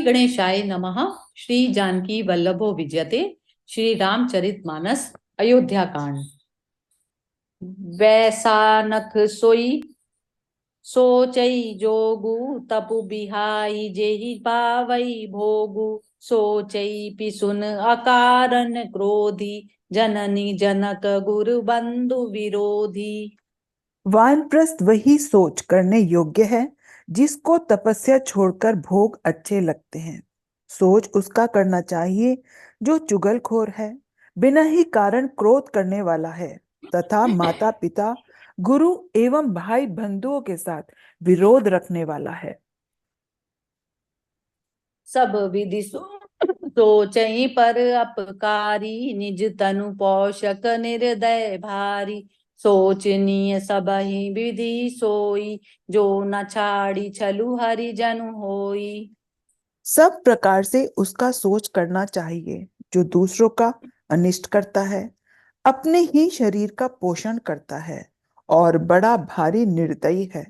गणेशाय नमः। श्री जानकी वल्लभो विजयते। श्री रामचरितमानस अयोध्या कांड। वैसानख सोई सोचई जोगु तपु बिहाई जेहि पावई भोगु। सोचई पिसुन अकारन क्रोधी जननी जनक गुरु बंधु विरोधी। वानप्रस्थ वही सोच करने योग्य है जिसको तपस्या छोड़कर भोग अच्छे लगते हैं। सोच उसका करना चाहिए जो चुगलखोर है, बिना ही कारण क्रोध करने वाला है तथा माता पिता गुरु एवं भाई बंधुओं के साथ विरोध रखने वाला है। सब विधि सोचई पर अपकारी निज तनु पोषक निर्दय भारी। सोचनीय सबहि विधि सोई जो न छाड़ी छलु हरिजनु होई। सब प्रकार से उसका सोच करना चाहिए जो दूसरों का अनिष्ट करता है, अपने ही शरीर का पोषण करता है और बड़ा भारी निर्दयी है।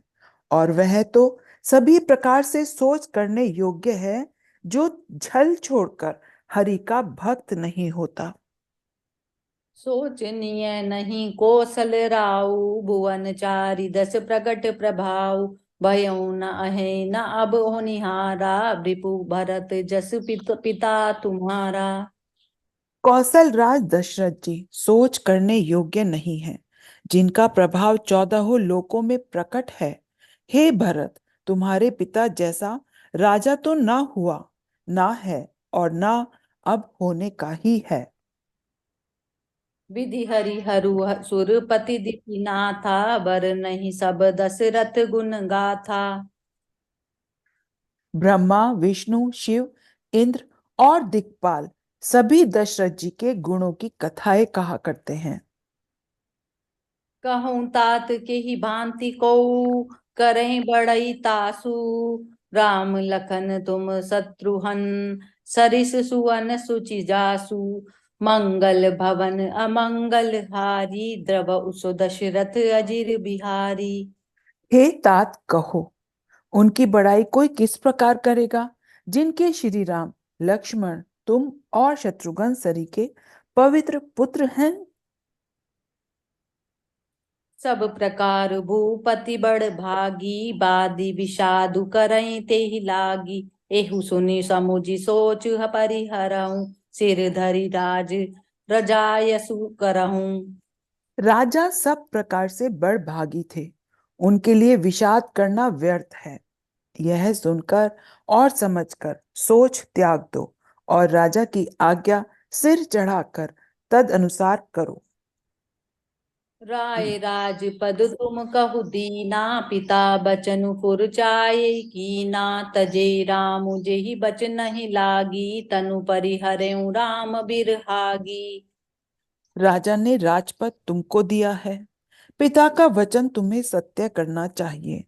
और वह तो सभी प्रकार से सोच करने योग्य है जो छल छोड़कर हरि का भक्त नहीं होता। सोचनीय नहीं कौशल राउ भुवन चारि दस प्रकट प्रभाव। भयउ न अहे न अब होनिहारा रिपु भरत जस पिता तुम्हारा। कौशल राज दशरथ जी सोच करने योग्य नहीं है, जिनका प्रभाव 14 लोकों में प्रकट है। हे भरत, तुम्हारे पिता जैसा राजा तो ना हुआ, ना है और ना अब होने का ही है। विधि हरि हरु सुरपति दीनाथा बर नहीं सब दशरथ गुण गाथा। ब्रह्मा विष्णु शिव इंद्र और दिक्पाल सभी दशरथ जी के गुणों की कथाएं कहा करते हैं। कहूँ तात के ही भांति को करें बड़ई तासु। राम लखन तुम शत्रुहन सरिस सुवन सुचि जासु। मंगल भवन अमंगल हारी द्रव उसो दशरथ अजिर बिहारी। हे तात कहो, उनकी बड़ाई कोई किस प्रकार करेगा जिनके श्री राम लक्ष्मण तुम और शत्रुघ्न सरी के पवित्र पुत्र हैं। सब प्रकार भूपति बड़ भागी बादी विषादु करई ते ही लागी। एहु सुनि समुझि सोच परिहरऊं सिर धरि राज रजायसु करहूं। राजा सब प्रकार से बड़भागी थे, उनके लिए विषाद करना व्यर्थ है। यह सुनकर और समझकर सोच त्याग दो और राजा की आज्ञा सिर चढ़ाकर तद अनुसार करो। राय राजपद तुम कहु दीना पिता बचनु पुर चाये कीना। तजे राम जेहि बचन नहीं लागी तनु परिहरऊं राम बिरहागी। राजा ने राजपद तुमको दिया है, पिता का वचन तुम्हें सत्य करना चाहिए,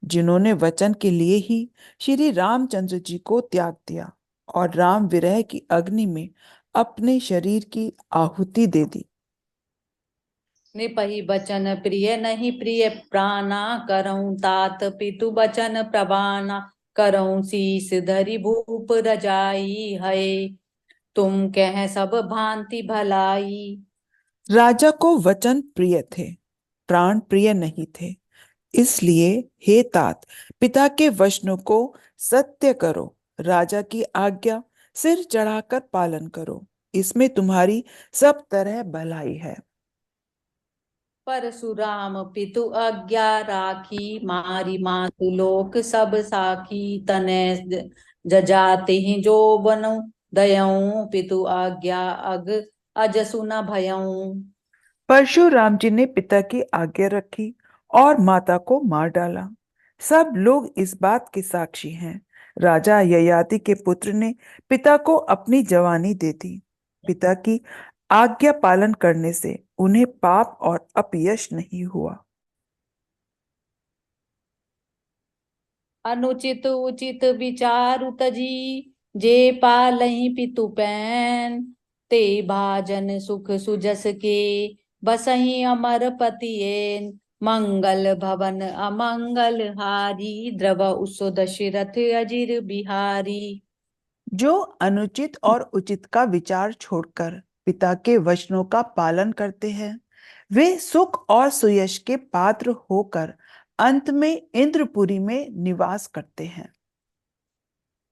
जिन्होंने वचन के लिए ही श्री रामचंद्र जी को त्याग दिया और राम विरह की अग्नि में अपने शरीर की आहुति दे दी। निपहि बचन प्रिय नहीं प्रिय प्राणा करऊं तात पितु बचन प्रवाना। करऊं शीस धरि भूप रजाई है तुम कह सब भांति भलाई। राजा को वचन प्रिय थे, प्राण प्रिय नहीं थे। इसलिए हे तात, पिता के वचनों को सत्य करो, राजा की आज्ञा सिर चढ़ाकर पालन करो, इसमें तुम्हारी सब तरह भलाई है। परशुराम पितु आज्ञा राखी मारी मातु लोक सब साखी। तने जजाते ही जो बनु दयऊं पितु आज्ञा अग अजसु न भयऊं। परशुराम जी ने पिता की आज्ञा रखी और माता को मार डाला। सब लोग इस बात के साक्षी हैं। राजा ययाति के पुत्र ने पिता को अपनी जवानी दे दी। पिता की आज्ञा पालन करने से उन्हें पाप और अपयश नहीं हुआ। अनुचित उचित विचारु तजी जे पालहि पितु पैन। ते भाजन सुख सुजस के बसहि अमर पतियेन। मंगल भवन अमंगल हारी द्रव उसो दशरथ अजिर बिहारी। जो अनुचित और उचित का विचार छोड़कर पिता के वचनों का पालन करते हैं, वे सुख और सुयश के पात्र होकर अंत में इंद्रपुरी में निवास करते हैं।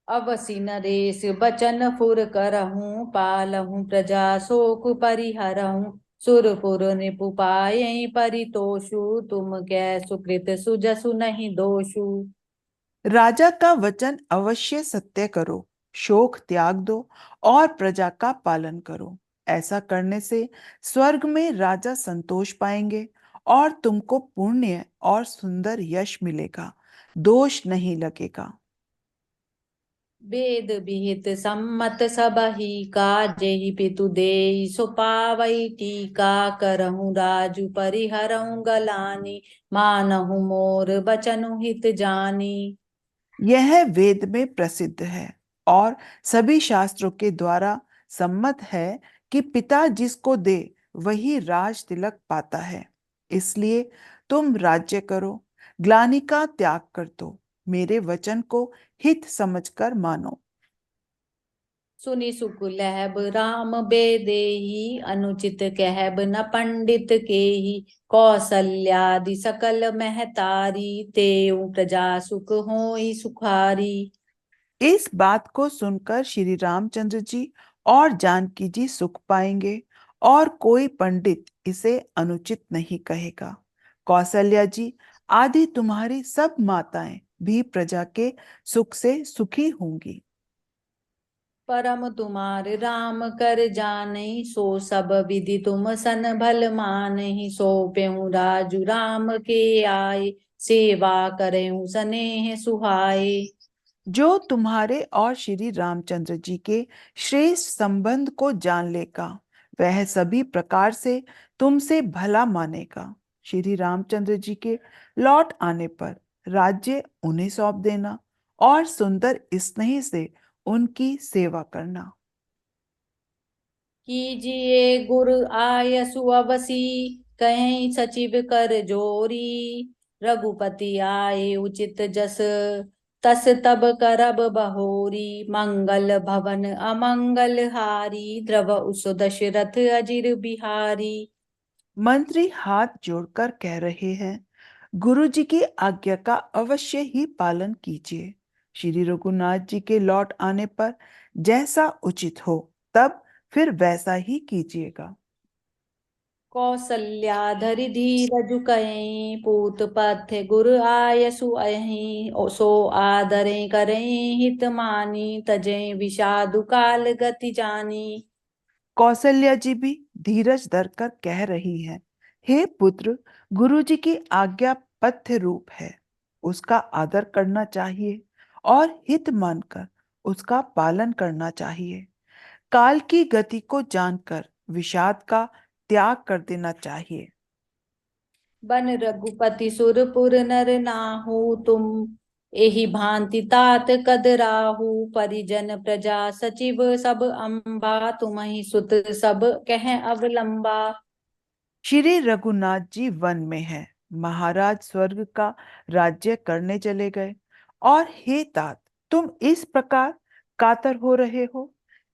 अवसि नरेश बचन फुर करहूँ, पालहूँ प्रजा शोक परिहरहूँ। सुरपुर निपुपाय परितोषु, तुम कै सुकृत सुजसु नहीं दोषु। राजा का वचन अवश्य सत्य करो, शोक त्याग दो और प्रजा का पालन करो। ऐसा करने से स्वर्ग में राजा संतोष पाएंगे और तुमको पुण्य और सुंदर यश मिलेगा, दोष नहीं लगेगा। वेद विहित सम्मत सबहि काजेहि पितु देई, सो पावई टीका करहूँ राजु परिहरऊँ गलानी। मानहु मोर बचनु हित जानी। यह वेद में प्रसिद्ध है और सभी शास्त्रों के द्वारा सम्मत है कि पिता जिसको दे वही राज तिलक पाता है। इसलिए तुम राज्य करो, ग्लानि का त्याग कर दो, मेरे वचन को हित समझकर मानो। सुनि सुख लहब राम बेदेही, अनुचित कहब न पंडित केही। कौसल्यादि सकल महतारी, तेऊ प्रजा सुख होई सुखारी। इस बात को सुनकर श्री रामचंद्र जी और जानकी जी सुख पाएंगे और कोई पंडित इसे अनुचित नहीं कहेगा। कौशल्या जी आदि तुम्हारी सब माताएं भी प्रजा के सुख से सुखी होंगी। परम तुम्हार राम कर जानई, सो सब विधि तुम सन भल मानहि। सो पेहु राजु राम के आए, सेवा करेहु सनेह सुहाए। जो तुम्हारे और श्री रामचंद्र जी के श्रेष्ठ संबंध को जान लेगा, वह सभी प्रकार से तुमसे भला मानेगा। श्री रामचंद्र जी के लौट आने पर राज्य उन्हें सौंप देना और सुंदर स्नेह से उनकी सेवा करना। कीजिए गुर आयसु अवसी, कहीं सचिव कर जोरी। रघुपति आए उचित जस, तस तब करब बहोरी। मंगल भवन अमंगल हारी, द्रव उस दशरथ अजिर बिहारी। मंत्री हाथ जोड़कर कह रहे हैं, गुरु जी की आज्ञा का अवश्य ही पालन कीजिए। श्री रघुनाथ जी के लौट आने पर जैसा उचित हो तब फिर वैसा ही कीजिएगा। कौसल्याधरि धीरजु कहीं, पूत पथ्य गुर आयसु अहीं। सो आदरें करें हित मानी, तजें विषादु काल गति जानी। कौशल्या जी भी धीरज धरकर कह रही हैं, हे पुत्र, गुरु जी की आज्ञा पथ्य रूप है, उसका आदर करना चाहिए और हित मानकर उसका पालन करना चाहिए। काल की गति को जानकर विषाद का त्याग कर देना चाहिए। बन रघुपति सुरपुर नर नाहु, तुम एहि भांति तात कदराहु। परिजन प्रजा सचिव सब अम्बा, तुम्हि सुत सब कह अवलंबा। श्री रघुनाथ जी वन में हैं, महाराज स्वर्ग का राज्य करने चले गए और हे तात, तुम इस प्रकार कातर हो रहे हो।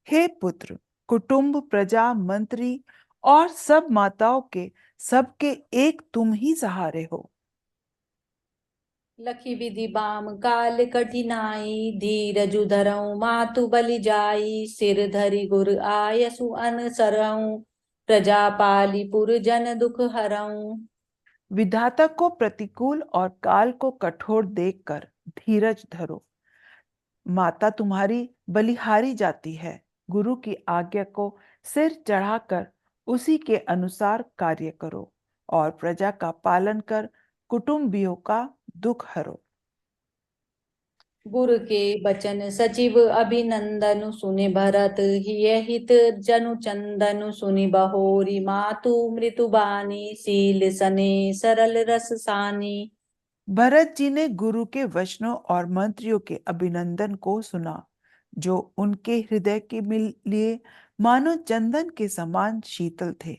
हे पुत्र, कुटुंब प्रजा मंत्री और सब माताओं के सबके एक तुम ही सहारे हो। लखी विधि बाम काल कठिनाई, धीरजु धरऊं मातु बलि जाई। सिर धरि गुर आयसु अन सरऊं, प्रजा पाली पुर जन दुख हरऊं। विधाता को प्रतिकूल और काल को कठोर देखकर धीरज धरो। माता तुम्हारी बलिहारी जाती है। गुरु की आज्ञा को सिर चढ़ाकर उसी के अनुसार कार्य करो और प्रजा का पालन कर कुटुंबियों का दुख हरो। गुर के बचन सचिव अभिनंदनु, सुनि भरत हिय हित जनु चंदनु। सुनि बहोरी मातु मृत्यु बानी, सील सने सरल रस सानी। भरत जी ने गुरु के वचनों और मंत्रियों के अभिनंदन को सुना, जो उनके हृदय के लिए मानो चंदन के समान शीतल थे।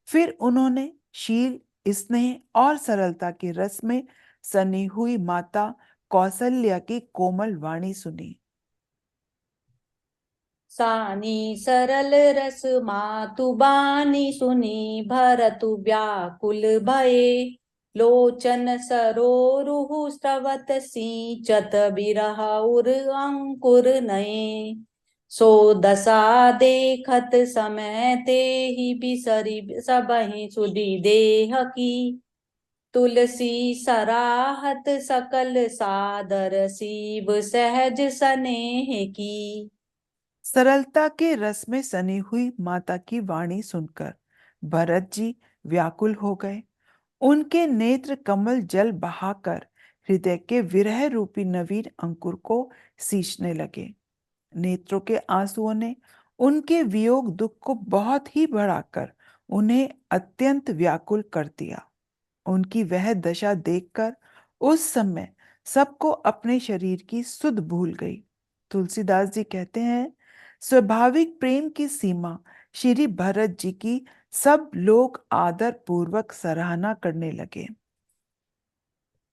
फिर उन्होंने शील, स्नेह और सरलता के रस में सनी हुई माता कौसल्या की कोमल वाणी सुनी। सानी सरल रस मातु बानी सुनी भरतु व्याकुल भये लोचन सरोरुहु स्रवत सिंचत बिरह उर अंकुर नये सो दशा देखत समय ते ही बिसरी सबहि सुधि देह की तुलसी सराहत सकल सादर सीव सहज सनेह की। सरलता के रस में सनी हुई माता की वाणी सुनकर भरत जी व्याकुल हो गए। उनके नेत्र कमल जल बहाकर हृदय के विरह रूपी नवीन अंकुर को सींचने लगे। नेत्रों के आंसुओं ने उनके वियोग दुख को बहुत ही बढ़ाकर उन्हें अत्यंत व्याकुल कर दिया। उनकी वह दशा देखकर उस समय सबको अपने शरीर की सुध भूल गई। तुलसीदास जी कहते हैं, स्वाभाविक प्रेम की सीमा श्री भरत जी की सब लोग आदर पूर्वक सराहना करने लगे।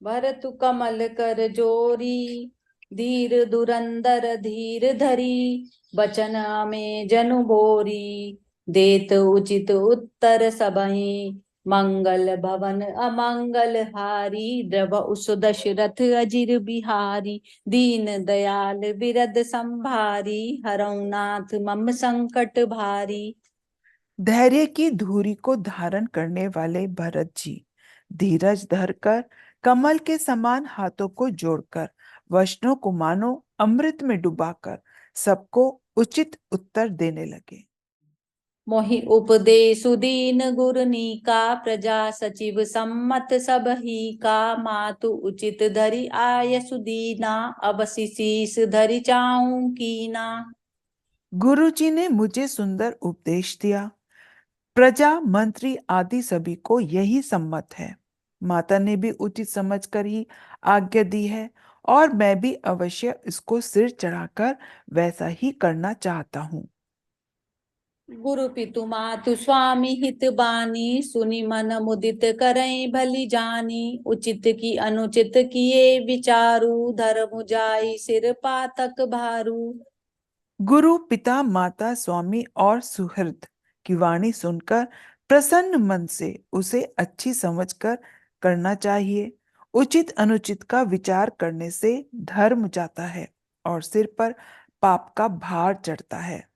भरतु कमल कर जोरी धीर धुरंधर धीर धरी बचन में जनु बोरी देत उचित उत्तर सबहि मंगल भवन अमंगल हारी द्रव उस दशरथ अजिर बिहारी दीन दयाल बिरद संभारी हरौ नाथ मम संकट भारी। धैर्य की धूरी को धारण करने वाले भरत जी धीरज धरकर कमल के समान हाथों को जोड़कर वचनों को मानो अमृत में डुबाकर सबको उचित उत्तर देने लगे। मोहि उपदेशु दीन गुरनीका प्रजा सचिव सम्मत सब ही का मातु उचित धरि आय सुदीना अब शीस धरि चाऊं कीना। गुरु जी ने मुझे सुंदर उपदेश दिया। प्रजा मंत्री आदि सभी को यही सम्मत है। माता ने भी उचित समझकर ही आज्ञा दी है और मैं भी अवश्य इसको सिर चढ़ाकर वैसा ही करना चाहता हूँ। गुरु पितु मातु स्वामी हित बानी सुनि मन मुदित करई भली जानी उचित की अनुचित किए विचारु धर्म जाई सिर पातक भारू। गुरु पिता माता स्वामी और सुहृद की वाणी सुनकर प्रसन्न मन से उसे अच्छी समझकर करना चाहिए। उचित अनुचित का विचार करने से धर्म जाता है और सिर पर पाप का भार चढ़ता है।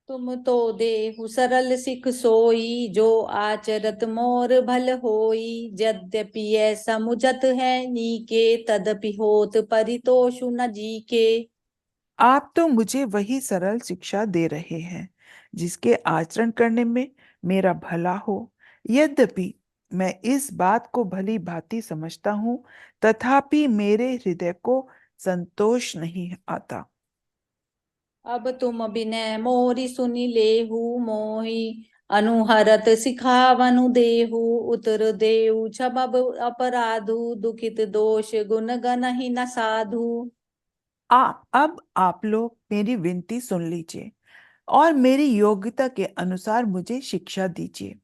तुम तो देहु सरल सिख सोई जो आचरत मोर भल होई यद्यपि ऐसा मुझत है नीके तदपि होत परितोषु न जीके। आप तो मुझे वही सरल शिक्षा दे रहे हैं जिसके आचरण करने में मेरा भला हो। यद्यपि मैं इस बात को भली भांति समझता हूं, तथापि मेरे हृदय को संतोष नहीं आता। अब तुम बिनय मोरी सुनि लेहु मोहि अनुहरत सिखावनु देहु उतर देहु क्षमब अपराधु दुखित दोष गुण गनहि न साधु। अब आप लोग मेरी विनती सुन लीजिए और मेरी योग्यता के अनुसार मुझे शिक्षा दीजिए।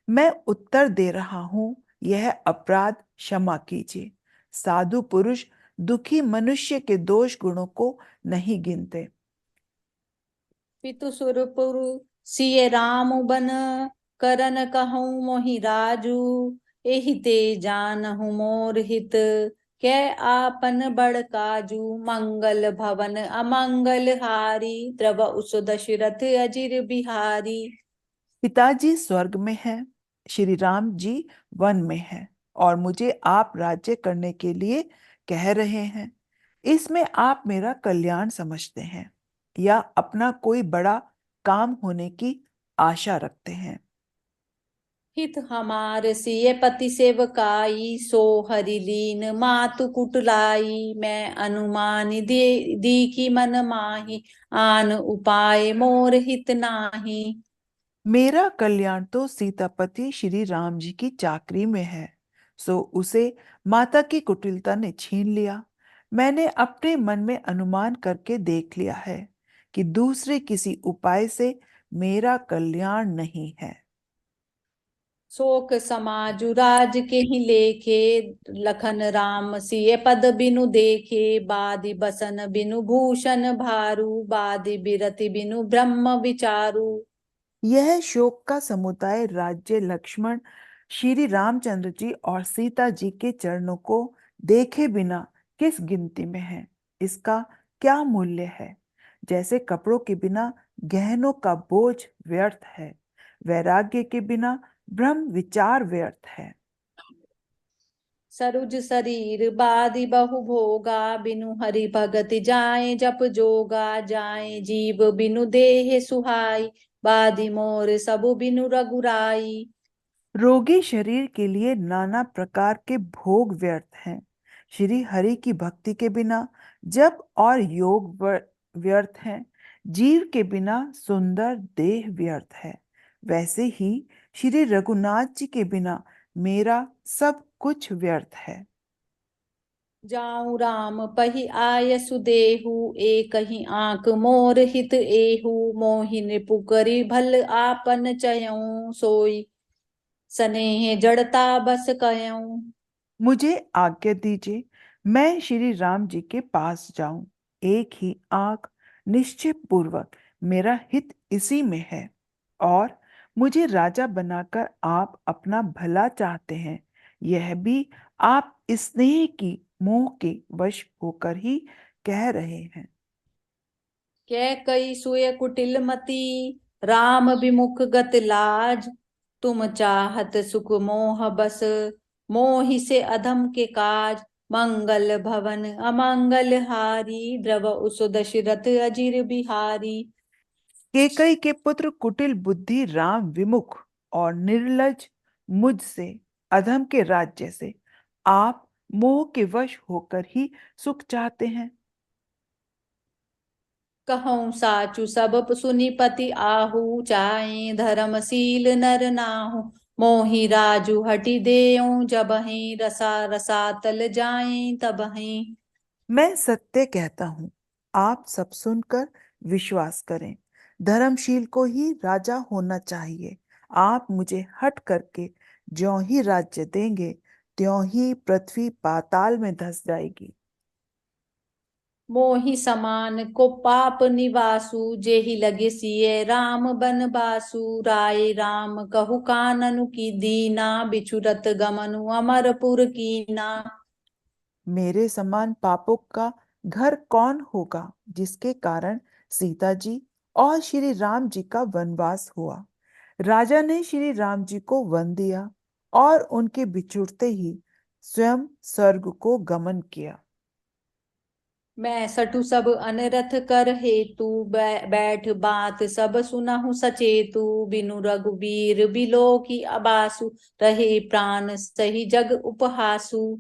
मैं उत्तर दे रहा हूं, यह अपराध क्षमा कीजिए। साधु पुरुष दुखी मनुष्य के दोष गुणों को नहीं गिनते। पितु सुरपुर सिय राम बन करन कहूँ मोहि राजू एहि ते जानहु मोर हित कै आपन बड़ काजू मंगल भवन अमंगल हारी द्रव उस दशरथ अजिर बिहारी। पिताजी स्वर्ग में हैं, श्री राम जी वन में हैं और मुझे आप राज्य करने के लिए कह रहे हैं। इसमें आप मेरा कल्याण समझते हैं या अपना कोई बड़ा काम होने की आशा रखते हैं। हित हमार सिय पति सेवकाई सो हरि लीन मातु कुटलाई मैं अनुमान दी की मन माही आन उपाय मोर हित नाही। मेरा कल्याण तो सीतापति श्री राम जी की चाकरी में है, सो उसे माता की कुटिलता ने छीन लिया। मैंने अपने मन में अनुमान करके देख लिया है कि दूसरे किसी उपाय से मेरा कल्याण नहीं है। शोक समाजु राज के ही लेखे, लखन राम सिय पद बिनु देखे, बादि बसन बिनु भूषण भारू, बादि बिरति बिनु ब्रह्म विचारू। यह शोक का समुदाय राज्य लक्ष्मण, श्री रामचंद्र जी और सीता जी के चरणों को देखे बिना किस गिनती में है? इसका क्या मूल्य है? जैसे कपड़ों के बिना गहनों का बोझ व्यर्थ है, वैराग्य के बिना ब्रह्म विचार व्यर्थ है। सरुज शरीर बादि बहु भोगा, बिनु हरि भगति जाए जप जोगा, जाए जीव बिनु देह सुहाई, बादि मोर सबु बिनु रघुराई। रोगी शरीर के लिए नाना प्रकार के भोग व्यर्थ हैं। श्री हरि की भक्ति के बिना जप और योग व्यर्थ हैं। जीव के बिना सुंदर देह व्यर्थ है। वैसे ही श्री रघुनाथ जी के बिना मेरा सब कुछ व्यर्थ है। जाऊं राम पही आय सुदेहु, एक ही आंख मोर हित एहु, मोहि नृपु करि भल आपन चयऊं, सोई सनेह जड़ता बस कयऊं। मुझे आज्ञा दीजिए, मैं श्री राम जी के पास जाऊं। एक ही आंख, निश्चय पूर्वक मेरा हित इसी में है। और मुझे राजा बनाकर आप अपना भला चाहते हैं, यह भी आप स्नेह की मोह के वश होकर ही कह रहे हैं। कै कई सुय कुटिल मति, राम विमुख गत लाज, तुम चाहत सुख मोह बस, मोहि से अधम के काज, मंगल भवन अमंगल हारी, द्रव उस दशरथ अजिर बिहारी। केकई के पुत्र कुटिल बुद्धि राम विमुख और निर्लज, मुझसे अधम के राज्य से आप मोह के वश होकर ही सुख चाहते हैं। कहूँ साचु सब सुनि पति आहू, चाहे धर्मशील नर नाहु, मोहि राजु हटि देऊं जबहि, रसा रसातल जाए तबहि। मैं सत्य कहता हूं, आप सब सुनकर विश्वास करें। धर्मशील को ही राजा होना चाहिए। आप मुझे हट करके ज्यों ही राज्य देंगे, त्यों ही पृथ्वी पाताल में धस जाएगी। मोहि समान को पाप निवासु, जेहि लगे सिय राम बनवासु, राय राम कहु कानन की दीना, बिछुरत गमनु अमरपुर कीना। मेरे समान पापों का घर कौन होगा, जिसके कारण सीता जी और श्री राम जी का वनवास हुआ। राजा ने श्री राम जी को वन दिया और उनके बिछुड़ते ही स्वयं स्वर्ग को गमन किया। मैं सठु सब अनरथ कर हेतु, बैठ बात सब सुनहु सचेतु, बिनु रघुबीर बिलो की अबासु, रहे प्राण सही जग उपहासु।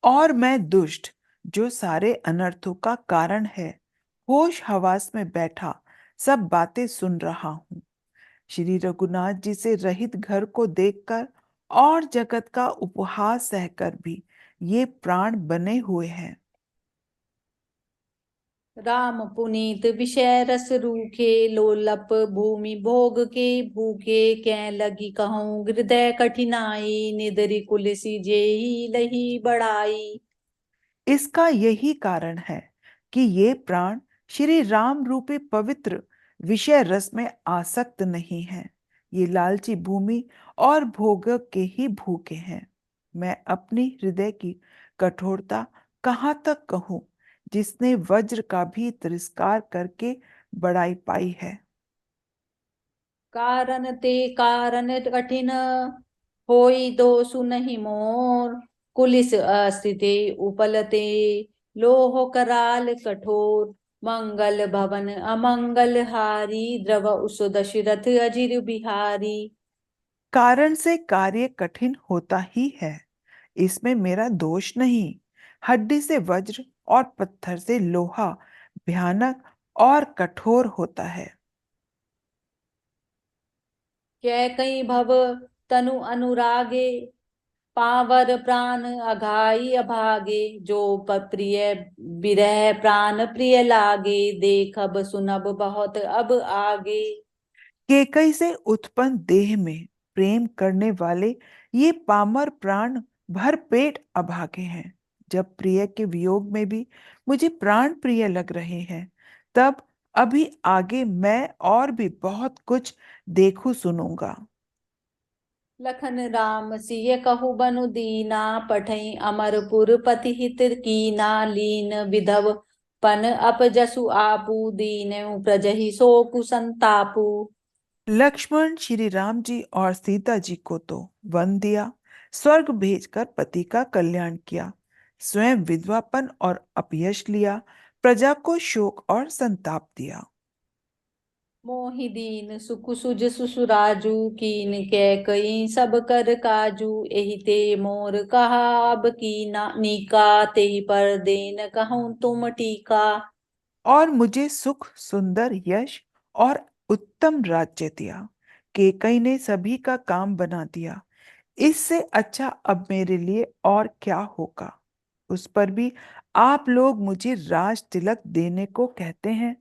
और मैं दुष्ट, जो सारे अनर्थों का कारण है, होश हवास में बैठा सब बातें सुन रहा हूं। श्री रघुनाथ जी से रहित घर को देखकर और जगत का उपहास सहकर भी ये प्राण बने हुए हैं। राम पुनीत विषय रस रूखे, लोलप भूमि भोग के भूखे, कै लगी कहूँ हृदय कठिनाई, निदरि कुलसी जेहि लही बड़ाई। इसका यही कारण है कि ये प्राण श्री राम रूपी पवित्र विषय रस में आसक्त नहीं हैं। ये लालची भूमि और भोग के ही भूखे हैं। मैं अपनी हृदय की कठोरता कहाँ तक कहूँ, जिसने वज्र का भी तिरस्कार करके बड़ाई पाई है। कारण ते कारण कठिन, होई दोषु नहीं मोर, कुलिस अस्थिते उपलते, लोह कराल कठोर, मंगल भवन अमंगल हारी, द्रव उस दशरथ अजिर बिहारी। कारण से कार्य कठिन होता ही है, इसमें मेरा दोष नहीं। हड्डी से वज्र और पत्थर से लोहा भयानक और कठोर होता है। कै कई भव तनु अनुरागे, पावर प्राण अघाई अभागे, जो प्रिय विरह प्राण प्रिय लागे, देखब सुनब बहुत अब आगे। केकई से उत्पन्न देह में प्रेम करने वाले ये पामर प्राण भर पेट अभागे हैं। जब प्रिय के वियोग में भी मुझे प्राण प्रिय लग रहे हैं, तब अभी आगे मैं और भी बहुत कुछ देखूं सुनूंगा। लखन राम सिय कहु बनु दीना, पठई अमरपुर पति हित कीना, लीन विधव पन अपजसु आपू, दीनऊ प्रजहि शोकु संतापू। लक्ष्मण श्री राम जी और सीता जी को तो वन दिया, स्वर्ग भेजकर पति का कल्याण किया, स्वयं विधवापन और अपयश लिया, प्रजा को शोक और संताप दिया। मोहि दीन सुख सुज सुसुराजू, कीन कै कई सब कर काजू, एहि ते मोर कहा अब कीना, नीका तेहि पर देन कहूँ तुम टीका। और मुझे सुख, सुंदर यश और उत्तम राज्य दिया। केकई ने सभी का काम बना दिया। इससे अच्छा अब मेरे लिए और क्या होगा। उस पर भी आप लोग मुझे राज तिलक देने को कहते हैं।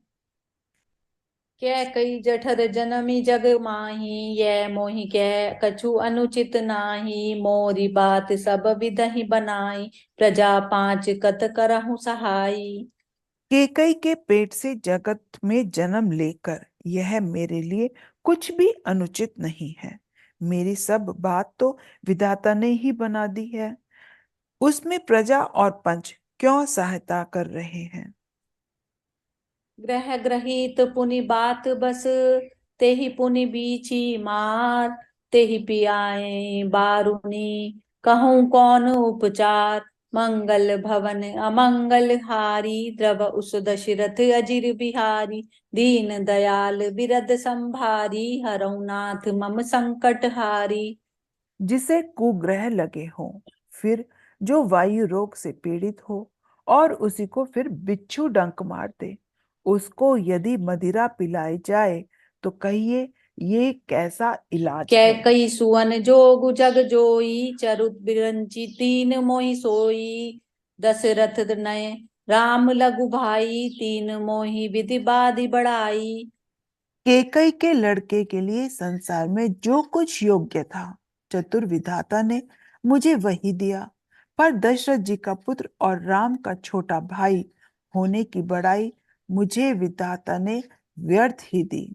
कै कई जठर जनमी जग माही, यह मोहि कै कछु अनुचित नाही, मोरी बात सब विधहि बनाई, प्रजा पांच कत करहु सहाई। केकई के पेट से जगत में जन्म लेकर यह मेरे लिए कुछ भी अनुचित नहीं है। मेरी सब बात तो विधाता ने ही बना दी है। उसमें प्रजा और पंच क्यों सहायता कर रहे हैं। ग्रह ग्रहित पुनि बात बस, तेहि पुनि बीची मार, तेहि पियाए बारुनी, कहूँ कौन उपचार, मंगल भवन अमंगल हारी, द्रव उस दशरथ अजिर बिहारी, दीन दयाल बिरद संभारी, हरऊ नाथ मम संकट हारी। जिसे कुग्रह लगे हों, फिर जो वायु रोग से पीड़ित हो और उसी को फिर बिच्छू डंक मार दे, उसको यदि मदिरा पिलाई जाए तो कहिए ये कैसा इलाज कै है। कई सुवन जोग जग जोई, चरुत बिरंची तीन मोहि सोई, दशरथ नय राम लघु भाई, तीन मोहि विधि बाधि बढ़ाई। केकई के लड़के के लिए संसार में जो कुछ योग्य था, चतुर विधाता ने मुझे वही दिया। पर दशरथ जी का पुत्र और राम का छोटा भाई होने की बड़ाई मुझे विधाता ने व्यर्थ ही दी।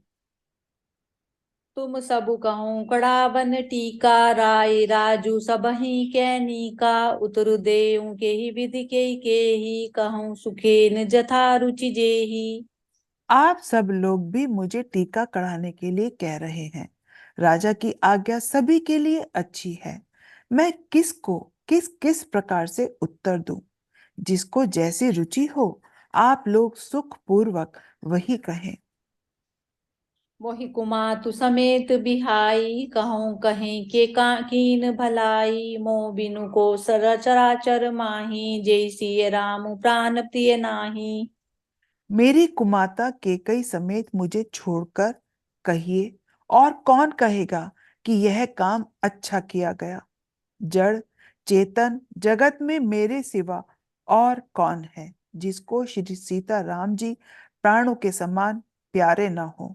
तुम सब कहूँ कड़ावन टीका, राय राजू सबहि कैनिका, उतरु देऊ के ही विधि के ही, कहूँ सुखेन जथा रुचि जेही। आप सब लोग भी मुझे टीका कढ़ाने के लिए कह रहे हैं। राजा की आज्ञा सभी के लिए अच्छी है। मैं किसको किस किस प्रकार से उत्तर दूं। जिसको जैसी रुचि हो, आप लोग सुख पूर्वक वही कहें। मोहि कुमातु समेत बिहाई, कहूँ कहीं के कीन भलाई, मोह बिनु को सर चराचर माही, जय सिय राम प्राण प्रिय नाही। मेरी कुमाता केकई समेत मुझे छोड़कर कहिए, और कौन कहेगा कि यह काम अच्छा किया गया। जड़ चेतन जगत में मेरे सिवा और कौन है जिसको श्री सीता राम जी प्राणों के समान प्यारे न हो।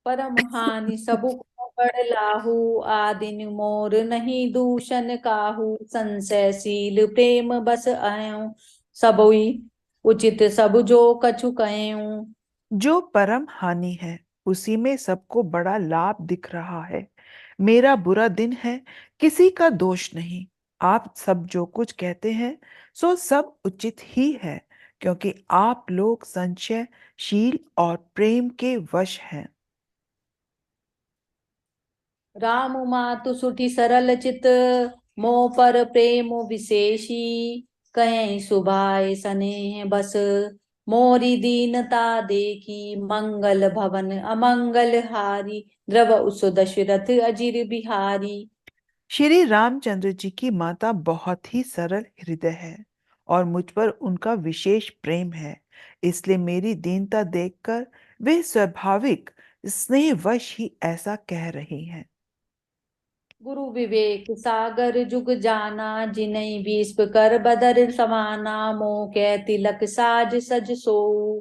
परम हानि सबु को बड़ लाहू, आदिन मोर नहीं दूषण काहू, संशयशील प्रेम बस आयऊ, सबुई उचित सब जो कछु कहेऊ। जो परम हानि है उसी में सबको बड़ा लाभ दिख रहा है। मेरा बुरा दिन है, किसी का दोष नहीं। आप सब जो कुछ कहते हैं सो सब उचित ही है, क्योंकि आप लोग संशयशील और प्रेम के वश हैं। राम मातु सुठी सरल चित, मोह पर प्रेम विशेषी, कहें सुभाए स्नेह बस, मोरी दीनता देखी, मंगल भवन अमंगल हारी, द्रव उस दशरथ अजिर बिहारी। श्री रामचंद्र जी की माता बहुत ही सरल हृदय है और मुझ पर उनका विशेष प्रेम है। इसलिए मेरी दीनता देखकर वे स्वाभाविक स्नेहवश ही ऐसा कह रही हैं। गुरु विवेक सागर जुग जाना, जिनहि विस्प कर बदर समाना, मोह कै तिलक साज सज सोऊ,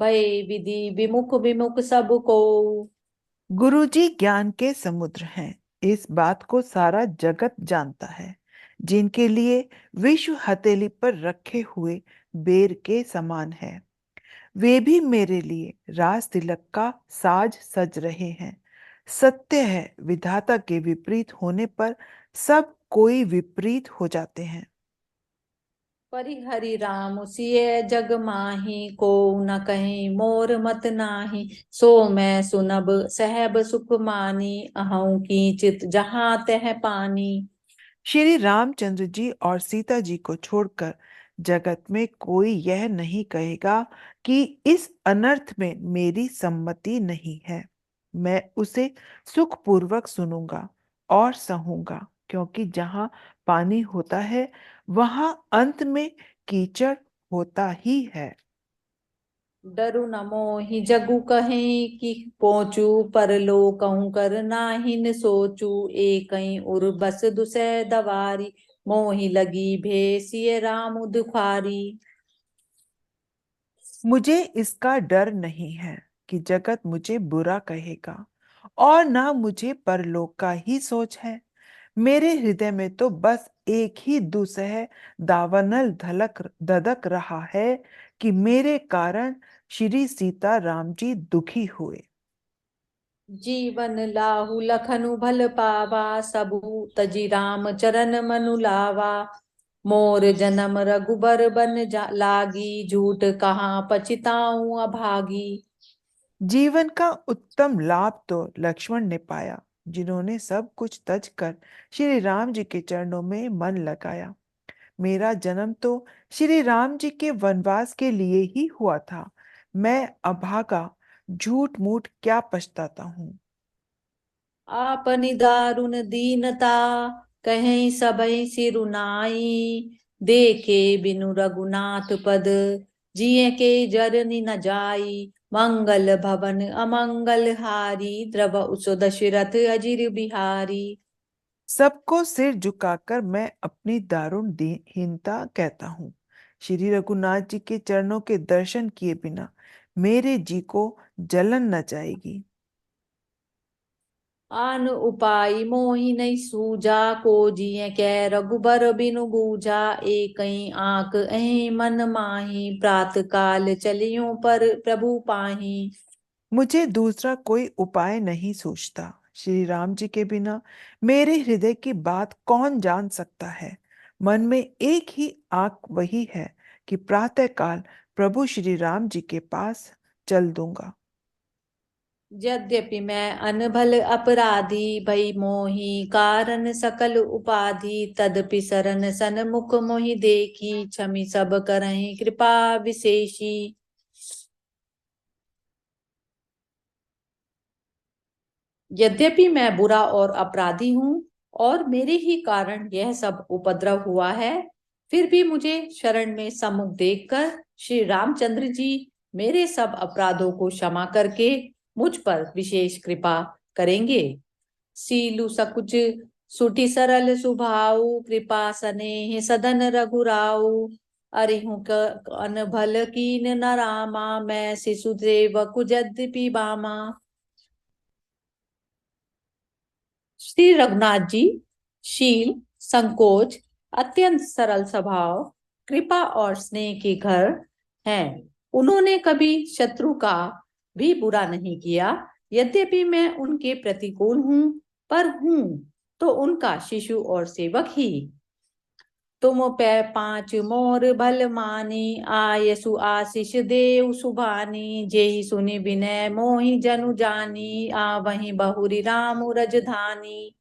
भय विधि विमुख विमुख सब को। गुरुजी ज्ञान के समुद्र हैं, इस बात को सारा जगत जानता है। जिनके लिए विश्व हथेली पर रखे हुए बेर के समान है, वे भी मेरे लिए राज तिलक का साज सज रहे हैं। सत्य है, विधाता के विपरीत होने पर सब कोई विपरीत हो जाते हैं। परिहरि राम सिय जग माही, को न कहीं मोर मत नाही। सो मैं सुनब सहब सुख मानी, अहं कींचित जहाँ तह पानी। श्री रामचंद्र जी और सीता जी को छोड़कर जगत में कोई यह नहीं कहेगा कि इस अनर्थ में मेरी सम्मति नहीं है। मैं उसे सुखपूर्वक सुनूंगा और सहूंगा, क्योंकि जहां पानी होता है वहां अंत में कीचड़ होता ही है। डरु न मोहि जगु कहीं, कि पहुँचू परलोकहु कर नाहिन सोचू। एकई उर बस दुसै दवारी, मोहि लगी भेसिय राम दुखारी। मुझे इसका डर नहीं है कि जगत मुझे बुरा कहेगा, और ना मुझे परलोक का ही सोच है। मेरे हृदय में तो बस एक ही दुसह दावानल धलक धधक रहा है कि मेरे कारण श्री सीता राम जी दुखी हुए। जीवन लाहु लखनु भल पावा, सबु तजी राम चरण मनु लावा। मोर जन्म रघुबर बन लागी, झूठ कहाँ पछिताऊं अभागी। जीवन का उत्तम लाभ तो लक्ष्मण ने पाया, जिन्होंने सब कुछ तज कर श्री राम जी के चरणों में मन लगाया। मेरा जन्म तो श्री राम जी के वनवास के लिए ही हुआ था। मैं अभागा झूठ मूठ क्या पछताता हूँ। आपनि दारुण दीनता, कहीं सबई सिरुनाई। देखे बिनु रघुनाथ पद, जिए के जरनि न जाई। मंगल भवन अमंगल हारी, द्रव उस दशरथ अजिर बिहारी। सबको सिर झुकाकर मैं अपनी दारुण हीनता कहता हूँ। श्री रघुनाथ जी के चरणों के दर्शन किए बिना मेरे जी को जलन न जाएगी। आन उपाय मोहि नहीं सूझा, को जिए कै रघुबर बिनु बूझा। एक आंख अहि मन माही, प्रात काल चलियो पर प्रभु पाही। मुझे दूसरा कोई उपाय नहीं सूझता। श्री राम जी के बिना मेरे हृदय की बात कौन जान सकता है। मन में एक ही आंख वही है कि प्रातःकाल प्रभु श्री राम जी के पास चल दूंगा। यद्यपि मैं अनभल अपराधी, भई मोहि कारण सकल उपाधि। तदपि सरन सन्मुख मोहि देखी, क्षमि सब करहि कृपा विशेषी। यद्यपि मैं बुरा और अपराधी हूँ, और मेरे ही कारण यह सब उपद्रव हुआ है, फिर भी मुझे शरण में सम्मुख देखकर श्री रामचंद्र जी मेरे सब अपराधों को क्षमा करके मुझ पर विशेष कृपा करेंगे। सीलु सकुच सुठी सरल सुभाऊ, कृपा सनेह सदन रघुराऊ। अरिहु अनभल कीन न रामा, मैं शिशुदेव कुजद्दिपि बामा। श्री रघुनाथ जी शील, संकोच, अत्यंत सरल स्वभाव, कृपा और स्नेह के घर हैं। उन्होंने कभी शत्रु का भी बुरा नहीं किया। यद्यपि मैं उनके प्रतिकूल हूँ, पर हूँ तो उनका शिशु और सेवक ही। तुम पै पांच मोर भल मानी, आयसु आशीष देव सुभानी। जेहि सुनि विनय मोहि जनु जानी, वही बहुरी राम रजधानी।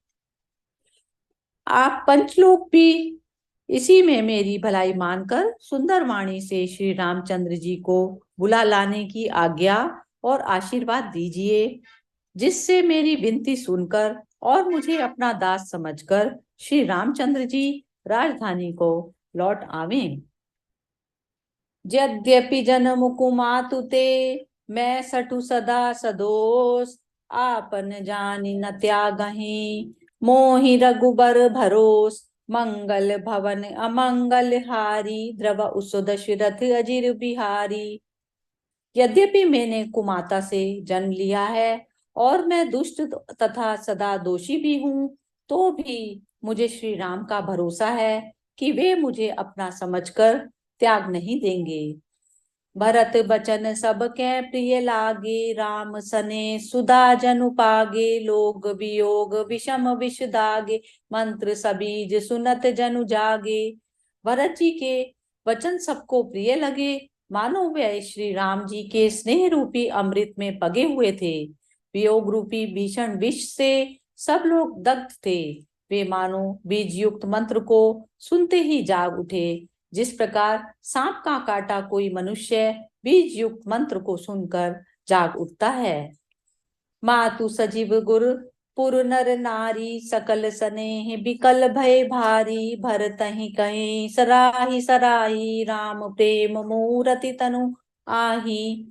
आप पंचलोक भी इसी में मेरी भलाई मानकर सुंदर वाणी से श्री रामचंद्र जी को बुला लाने की आज्ञा और आशीर्वाद दीजिए, जिससे मेरी विनती सुनकर और मुझे अपना दास समझकर श्री रामचंद्र जी राजधानी को लौट आवें। यद्यपि जन्म कुमातु ते, मैं सठु सदा सदोष। आपन जानि न त्यागहि, मोहि रघुबर भरोस। मंगल भवन अमंगल हारी, द्रव उस दशरथ अजिर बिहारी। यद्यपि मैंने कुमाता से जन्म लिया है और मैं दुष्ट तथा सदा दोषी भी हूँ, तो भी मुझे श्री राम का भरोसा है कि वे मुझे अपना समझकर त्याग नहीं देंगे। भरत बचन सब कै प्रिय लागे, राम सने सुधा जनु पागे, लोग वियोग विषम विष दागे, मंत्र सबीज सुनत जनु जागे। भरत जी के वचन सबको प्रिय लगे, मानो वे श्री राम जी के स्नेह रूपी अमृत में पगे हुए थे। वियोग रूपी भीषण विष से सब लोग दग्ध थे। वे मानो बीज युक्त मंत्र को सुनते ही जाग उठे। जिस प्रकार सांप का काटा कोई मनुष्य बीज युक्त मंत्र को सुनकर जाग उठता है। मातु सजीव गुर पुर नर नारी, सकल सनेह बिकल भय भारी, भरतहि कहीं सराही सराही, राम प्रेम मूरति तनु आही।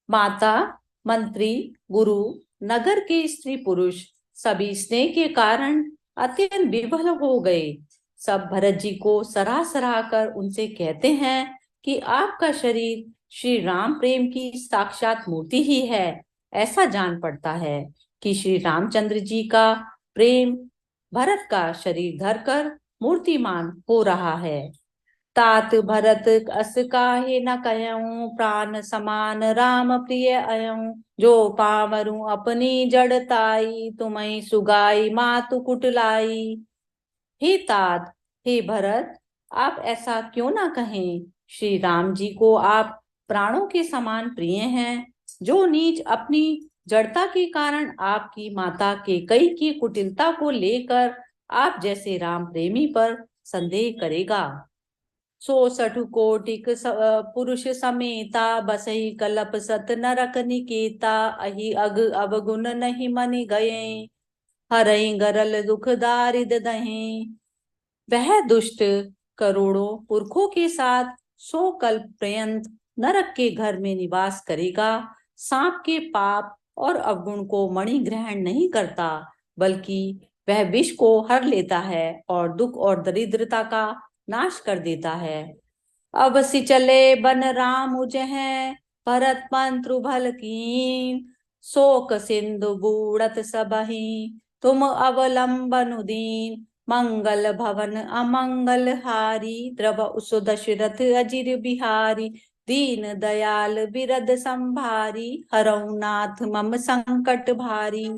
माता, मंत्री, गुरु, नगर के स्त्री पुरुष सभी स्नेह के कारण अत्यंत विभल हो गए। सब भरत जी को सराह सराह कर उनसे कहते हैं कि आपका शरीर श्री राम प्रेम की साक्षात मूर्ति ही है। ऐसा जान पड़ता है कि श्री रामचंद्र जी का प्रेम भरत का शरीर धरकर मूर्तिमान हो रहा है। तात भरत अस काहे न कहऊं, प्राण समान राम प्रिय अयऊं, जो पावरू अपनी जड़ताई, तुम्हें सुगाई मातु कुटलाई। हे तात, हे भरत, आप ऐसा क्यों ना कहें। श्री राम जी को आप प्राणों के समान प्रिय हैं। जो नीच अपनी जड़ता के कारण आपकी माता कैकेयी की कुटिलता को लेकर आप जैसे राम प्रेमी पर संदेह करेगा। 66 कोटिक पुरुष समेता, बसई कलप सत नरक निकेता, अहि अग अवगुण नहीं मन गए, हरई गरल दुख दारिद दहे। वह दुष्ट करोड़ों पुरखों के साथ 100 कल्प पर्यंत नरक के घर में निवास करेगा। सांप के पाप और अवगुण को मणि ग्रहण नहीं करता, बल्कि वह विष को हर लेता है और दुख और दरिद्रता का नाश कर देता है। अब सि चले बन राम उजह, भरत मंत्रु भल कीन, शोक सिंधु बूढ़त सबहि, तुम अवलंबनु दीन, मंगल भवन अमंगल हारी, द्रव उसु दशरथ अजिर बिहारी, दीन दयाल बिरद संभारी, हरऊ नाथ मम संकट भारी।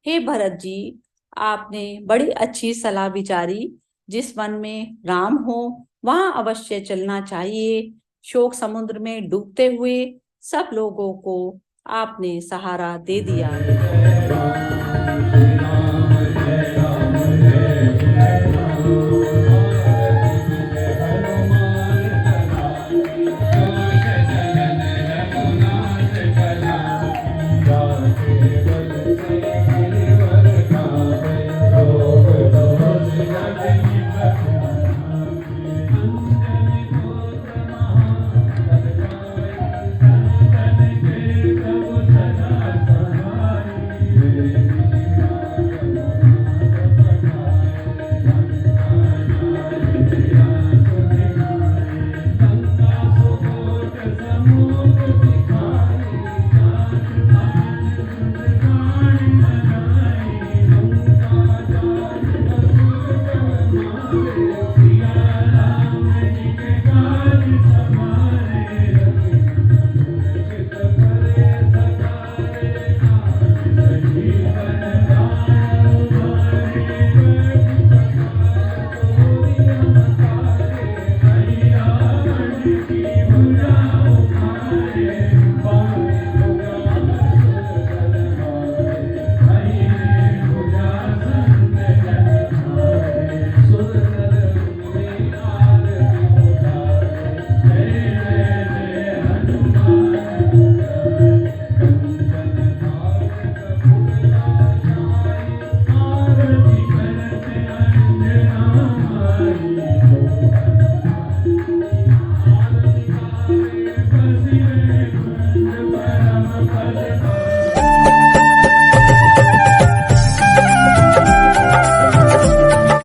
हे भरत जी, आपने बड़ी अच्छी सलाह विचारी। जिस वन में राम हो वहां अवश्य चलना चाहिए। शोक समुद्र में डूबते हुए सब लोगों को आपने सहारा दे दिया।